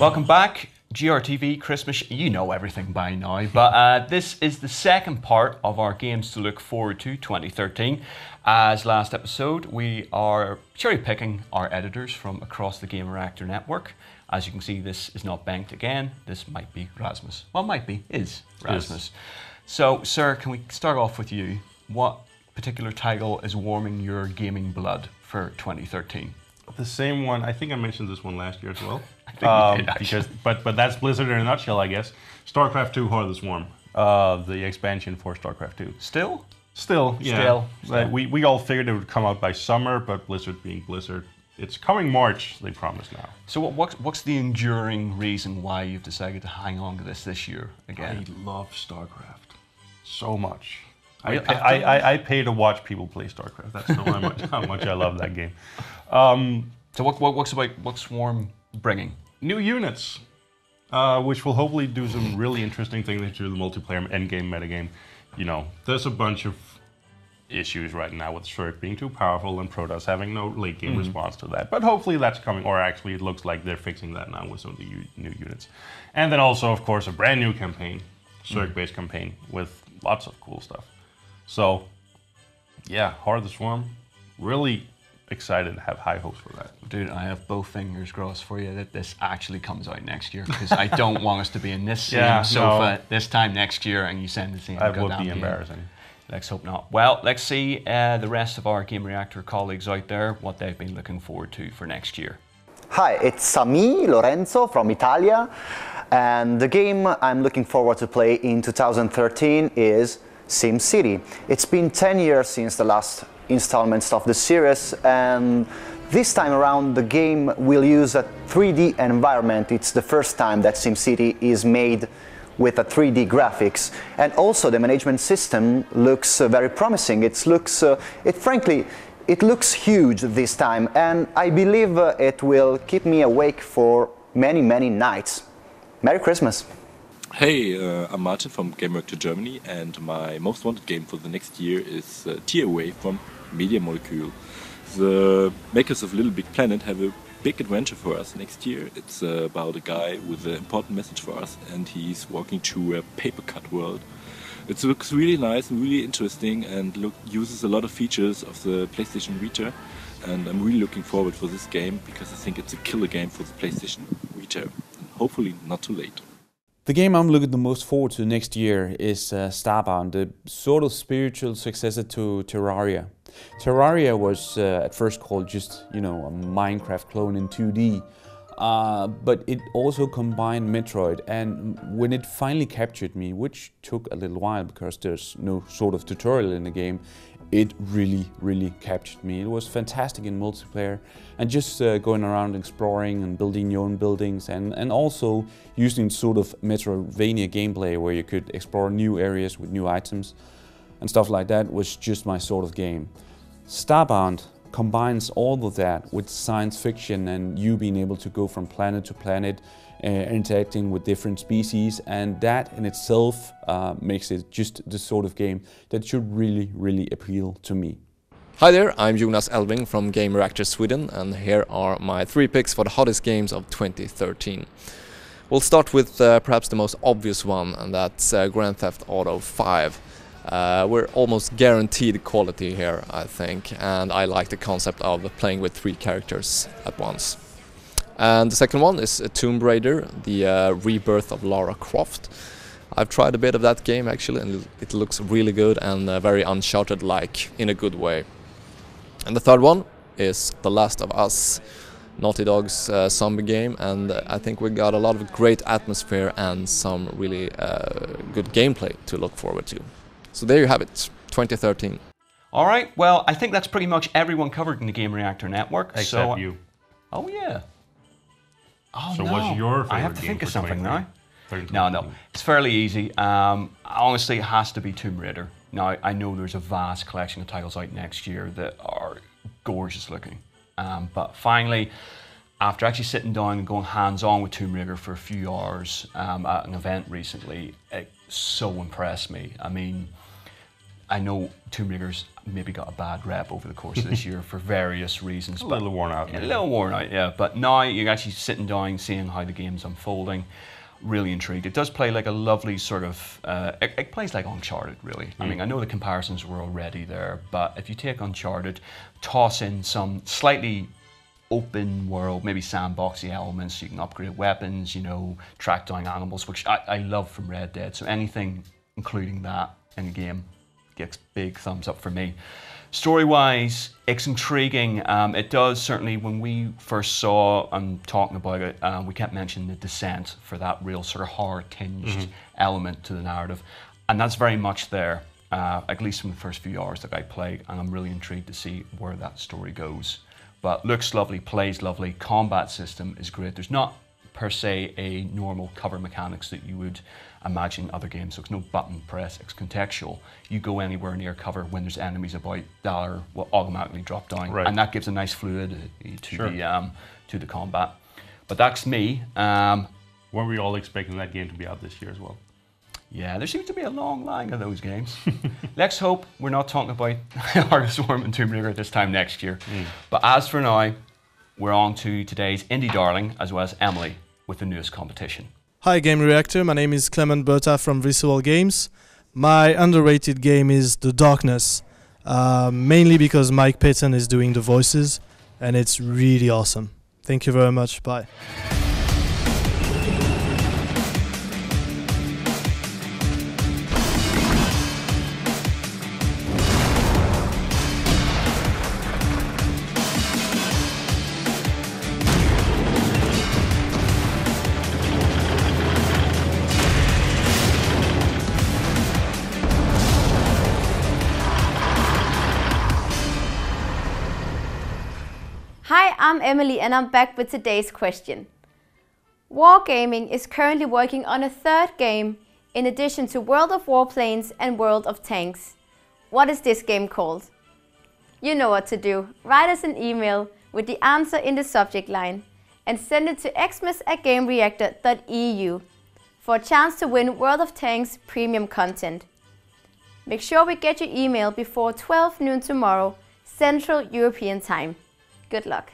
Welcome back, GRTV Christmas. You know everything by now, but this is the second part of our games to look forward to 2013. As last episode, we are cherry picking our editors from across the Gamereactor network. As you can see, this is not banked again. This might be Rasmus. Well, might be, is Rasmus. So, sir, can we start off with you? What particular title is warming your gaming blood for 2013? The same one. I think I mentioned this one last year as well. I think you did, but that's Blizzard in a nutshell, I guess. StarCraft 2 Heart of the Swarm, the expansion for StarCraft 2. Still, yeah. Still. We all figured it would come out by summer, but Blizzard being Blizzard, it's coming March, they promise now. So what's the enduring reason why you've decided to hang on to this year again? I love StarCraft so much. I pay to watch people play StarCraft. That's how much I love that game. So what's Swarm bringing? New units, which will hopefully do some really interesting things through the multiplayer endgame metagame. You know, there's a bunch of issues right now with Zerg being too powerful and Protoss having no late game response to that. But hopefully that's coming, or actually it looks like they're fixing that now with some of the new units. And then also, of course, a brand new campaign, Zerg-based campaign with lots of cool stuff. So, yeah, Heart of the Swarm, really excited to have high hopes for that. Dude, I have both fingers crossed for you that this actually comes out next year, because I don't want us to be in this same sofa this time next year and you send the same That would be embarrassing. Let's hope not. Well, let's see the rest of our Gamereactor colleagues out there, what they've been looking forward to for next year. Hi, it's me, Lorenzo from Italia, and the game I'm looking forward to play in 2013 is SimCity. It's been 10 years since the last installments of the series, and this time around the game will use a 3D environment. It's the first time that SimCity is made with a 3D graphics, and also the management system looks very promising. Frankly, it looks huge this time, and I believe it will keep me awake for many, many nights. Merry Christmas! Hey, I'm Martin from Gamereactor Germany, and my most wanted game for the next year is Tearaway from Media Molecule. The makers of Little Big Planet have a big adventure for us next year. It's about a guy with an important message for us, and he's walking through a paper cut world. It looks really nice and really interesting, and uses a lot of features of the PlayStation Vita, and I'm really looking forward for this game because I think it's a killer game for the PlayStation Vita, and hopefully not too late. The game I'm looking the most forward to next year is Starbound, the sort of spiritual successor to Terraria. Terraria was at first called just, a Minecraft clone in 2D, but it also combined Metroid, and when it finally captured me, which took a little while because there's no sort of tutorial in the game, it really captured me. It was fantastic in multiplayer, and just going around exploring and building your own buildings, and also using sort of Metroidvania gameplay where you could explore new areas with new items and stuff like that was just my sort of game. Starbound combines all of that with science fiction and you being able to go from planet to planet, interacting with different species, and that in itself makes it just the sort of game that should really appeal to me. Hi there, I'm Jonas Elving from Gamereactor Sweden, and here are my 3 picks for the hottest games of 2013. We'll start with perhaps the most obvious one, and that's Grand Theft Auto 5. We're almost guaranteed quality here, I think, and I like the concept of playing with 3 characters at once. And the second one is Tomb Raider, the rebirth of Lara Croft. I've tried a bit of that game actually, and it looks really good and very Uncharted-like in a good way. And the third one is The Last of Us, Naughty Dog's zombie game, and I think we got a lot of great atmosphere and some really good gameplay to look forward to. So there you have it, 2013. All right, well, I think that's pretty much everyone covered in the Gamereactor network. Except you. Oh, yeah. Oh, so no. what's your favorite I have to game think of for something now. 2013? No, it's fairly easy. Honestly, it has to be Tomb Raider. Now, I know there's a vast collection of titles out next year that are gorgeous looking. But finally, after actually sitting down and going hands-on with Tomb Raider for a few hours at an event recently, it so impressed me. I mean, I know Tomb Raider's maybe got a bad rep over the course of this year for various reasons. A little worn out. A little worn out, yeah. But now you're actually sitting down, seeing how the game's unfolding. Really intrigued. It does play like a lovely sort of, it plays like Uncharted, really. I mean, I know the comparisons were already there, but if you take Uncharted, toss in some slightly open world, maybe sandboxy elements, you can upgrade weapons, you know, track down animals, which I love from Red Dead. So anything including that in the game gets big thumbs up for me. Story-wise, it's intriguing. It does certainly, when we first saw and talking about it, we kept mentioning the descent for that real sort of horror-tinged element to the narrative. And that's very much there, at least from the first few hours that I played, and I'm really intrigued to see where that story goes. But looks lovely, plays lovely, combat system is great. There's not per se a normal cover mechanics that you would imagine in other games. So it's no button press, it's contextual. You go anywhere near cover when there's enemies about, that will automatically drop down. Right. And that gives a nice fluidity to the combat. But that's me. Were we all expecting that game to be out this year as well? Yeah, there seems to be a long line of those games. Let's hope we're not talking about Harvest Worm and Tomb Raider this time next year. But as for now, we're on to today's indie darling, as well as Emily, with the newest competition. Hi Gamereactor, my name is Clement Berta from Visual Games. My underrated game is The Darkness, mainly because Mike Payton is doing the voices, and it's really awesome. Thank you very much, bye. Hi, I'm Emily and I'm back with today's question. Wargaming is currently working on a third game in addition to World of Warplanes and World of Tanks. What is this game called? You know what to do. Write us an email with the answer in the subject line and send it to xmas@gamereactor.eu for a chance to win World of Tanks premium content. Make sure we get your email before 12 noon tomorrow, Central European Time. Good luck.